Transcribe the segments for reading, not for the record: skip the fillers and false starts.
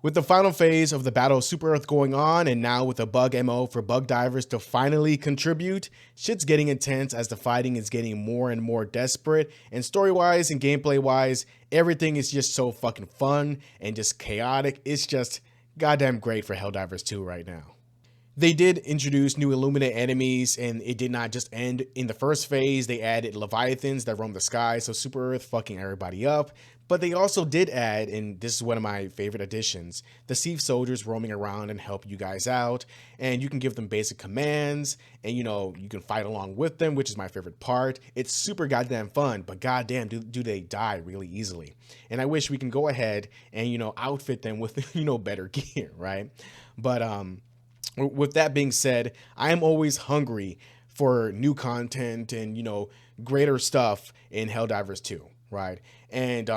With the final phase of the Battle of Super Earth going on, and now with a bug MO for bug divers to finally contribute, shit's getting intense as the fighting is getting more and more desperate, and story-wise and gameplay-wise, everything is just so fucking fun and just chaotic. It's just goddamn great for Helldivers 2 right now. They did introduce new Illuminate enemies, and it did not just end in the first phase. They added Leviathans that roam the sky, so Super Earth fucking everybody up. But they also did add, and this is one of my favorite additions, the Sieve Soldiers roaming around and help you guys out. And you can give them basic commands, and you can fight along with them, which is my favorite part. It's super goddamn fun, but goddamn, do they die really easily. And I wish we can go ahead and, outfit them with, better gear, right? But, with that being said, I am always hungry for new content and greater stuff in Helldivers 2, right? And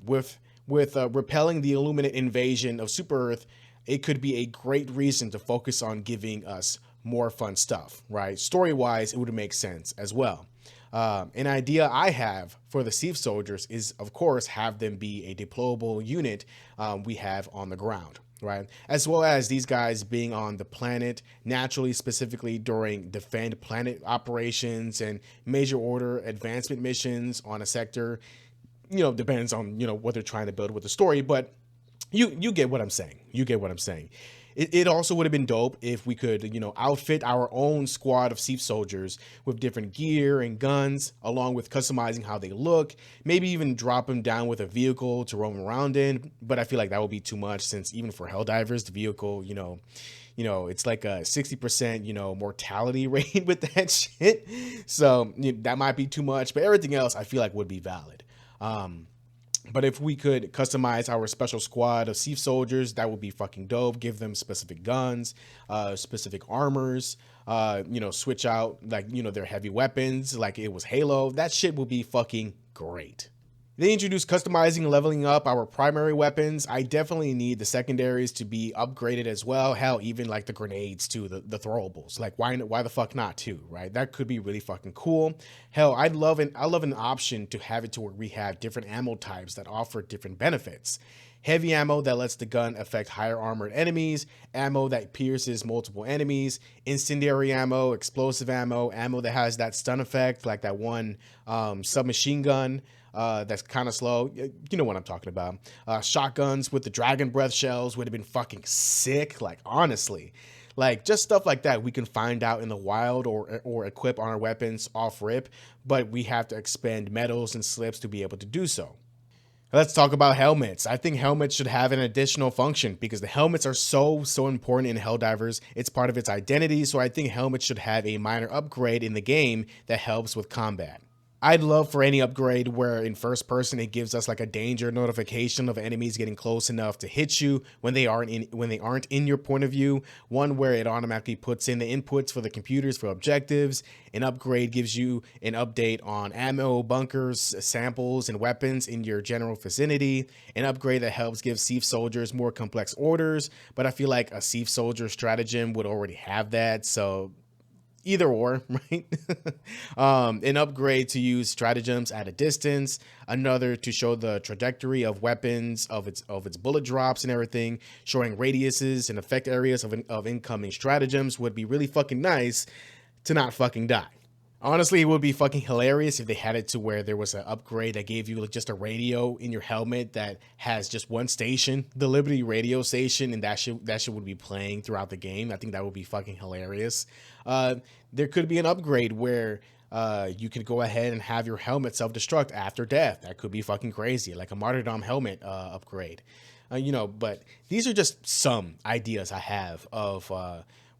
with repelling the Illuminate invasion of Super Earth, it could be a great reason to focus on giving us more fun stuff, right? Story-wise, it would make sense as well. An idea I have for the Sieve Soldiers is, of course, have them be a deployable unit we have on the ground, right? As well as these guys being on the planet naturally, specifically during defend planet operations and major order advancement missions on a sector. Depends on, what they're trying to build with the story, but you get what I'm saying. You get what I'm saying. It also would have been dope if we could, outfit our own squad of Sieve Soldiers with different gear and guns, along with customizing how they look, maybe even drop them down with a vehicle to roam around in. But I feel like that would be too much, since even for Helldivers, the vehicle, it's like a 60%, mortality rate with that shit. So that might be too much, but everything else I feel like would be valid. But if we could customize our special squad of Sieve Soldiers, that would be fucking dope. Give them specific guns, specific armors, switch out their heavy weapons like it was Halo. That shit would be fucking great. They introduced customizing and leveling up our primary weapons. I definitely need the secondaries to be upgraded as well. Hell, even like the grenades too, the throwables. Like why the fuck not too, right? That could be really fucking cool. Hell, I love an option to have it to where we have different ammo types that offer different benefits. Heavy ammo that lets the gun affect higher armored enemies, ammo that pierces multiple enemies, incendiary ammo, explosive ammo, ammo that has that stun effect, like that one submachine gun. That's kind of slow. You know what I'm talking about. Shotguns with the dragon breath shells would have been fucking sick. Like, honestly, like just stuff like that we can find out in the wild or equip on our weapons off rip, but we have to expend medals and slips to be able to do so. Let's talk about helmets. I think helmets should have an additional function because the helmets are so important in Helldivers. It's part of its identity, so I think helmets should have a minor upgrade in the game that helps with combat. I'd love for any upgrade where in first person it gives us like a danger notification of enemies getting close enough to hit you when they aren't in your point of view. One where it automatically puts in the inputs for the computers for objectives. An upgrade gives you an update on ammo, bunkers, samples, and weapons in your general vicinity. An upgrade that helps give Sieve Soldiers more complex orders, but I feel like a Sieve Soldier stratagem would already have that, so either or, right? An upgrade to use stratagems at a distance, another to show the trajectory of weapons, of its bullet drops and everything, showing radiuses and effect areas of incoming stratagems would be really fucking nice to not fucking die. Honestly, it would be fucking hilarious if they had it to where there was an upgrade that gave you just a radio in your helmet that has just one station, the Liberty radio station, and that shit would be playing throughout the game. I think that would be fucking hilarious. There could be an upgrade where you could go ahead and have your helmet self-destruct after death. That could be fucking crazy, like a martyrdom helmet upgrade. But these are just some ideas I have of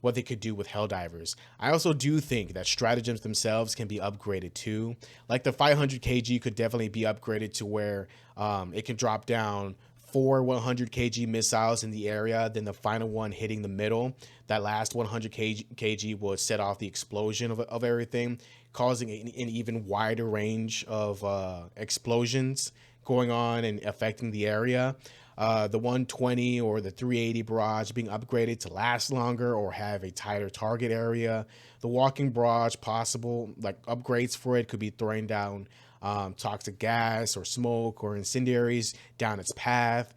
what they could do with Helldivers. I also do think that stratagems themselves can be upgraded too. Like the 500 kg could definitely be upgraded to where it can drop down 4 100 kg missiles in the area, then the final one hitting the middle. That last 100 kg will set off the explosion of everything, causing an even wider range of explosions going on and affecting the area. The 120 or the 380 barrage being upgraded to last longer or have a tighter target area. The walking barrage, possible like upgrades for it could be throwing down toxic gas or smoke or incendiaries down its path.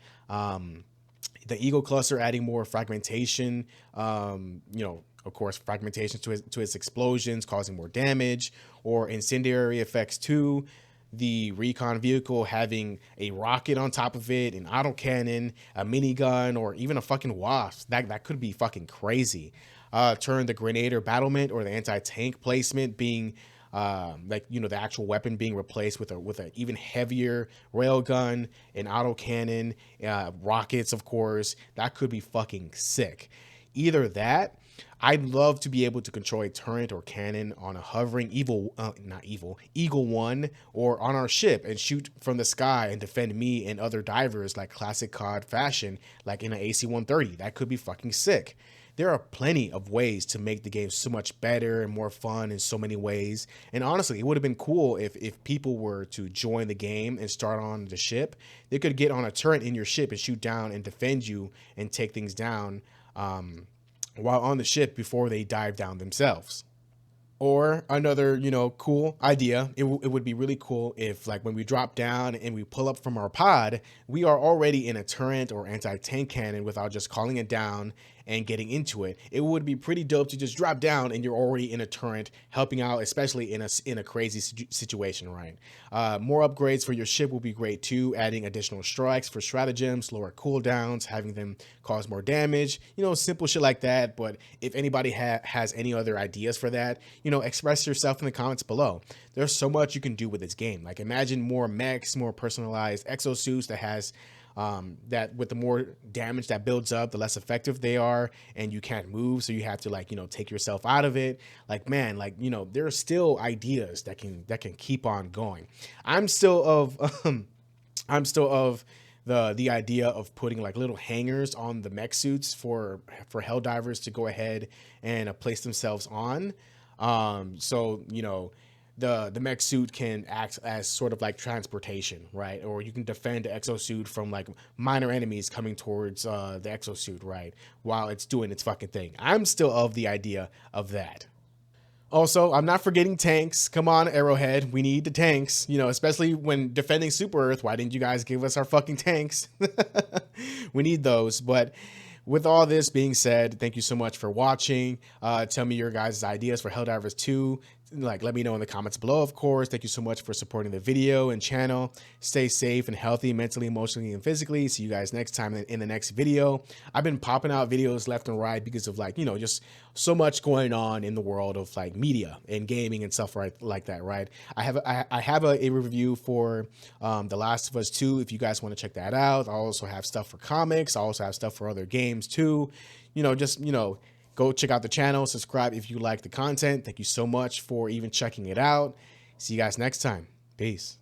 The Eagle Cluster adding more fragmentation, of course, fragmentation to its explosions, causing more damage, or incendiary effects too. The recon vehicle having a rocket on top of it, an autocannon, a minigun, or even a fucking wasp. That could be fucking crazy. Turn the grenade or battlement or the anti-tank placement being the actual weapon being replaced with a even heavier railgun, an autocannon, rockets, of course. That could be fucking sick. Either that, I'd love to be able to control a turret or cannon on a hovering Eagle One, or on our ship and shoot from the sky and defend me and other divers like classic COD fashion, like in an AC-130. That could be fucking sick. There are plenty of ways to make the game so much better and more fun in so many ways. And honestly, it would have been cool if people were to join the game and start on the ship. They could get on a turret in your ship and shoot down and defend you and take things down while on the ship before they dive down themselves. Or another, cool idea. It would be really cool if, like, when we drop down and we pull up from our pod, we are already in a turret or anti-tank cannon without just calling it down and getting into it. It would be pretty dope to just drop down and you're already in a turret, helping out, especially in a crazy situation, right? More upgrades for your ship will be great too. Adding additional strikes for stratagems, lower cooldowns, having them cause more damage. Simple shit like that. But if anybody has any other ideas for that, express yourself in the comments below. There's so much you can do with this game. Like, imagine more mechs, more personalized exosuits that has that with the more damage that builds up, the less effective they are, and you can't move, so you have to, like, take yourself out of it. Like, man, like, there are still ideas that can keep on going. I'm still of the idea of putting like little hangers on the mech suits for Helldivers to go ahead and place themselves on. The mech suit can act as sort of like transportation, right? Or you can defend the exosuit from like minor enemies coming towards the exosuit, right? While it's doing its fucking thing. I'm still of the idea of that. Also, I'm not forgetting tanks. Come on, Arrowhead. We need the tanks, especially when defending Super Earth. Why didn't you guys give us our fucking tanks? We need those. But with all this being said, thank you so much for watching. Tell me your guys' ideas for Helldivers 2. Like, let me know in the comments below, of course. Thank you so much for supporting the video and channel. Stay safe and healthy mentally, emotionally, and physically. See you guys next time in the next video. I've been popping out videos left and right because of, like, just so much going on in the world of like media and gaming and stuff like that, right? I have a review for The Last of Us 2 if you guys want to check that out. I also have stuff for comics. I also have stuff for other games too. Go check out the channel, subscribe if you like the content. Thank you so much for even checking it out. See you guys next time. Peace.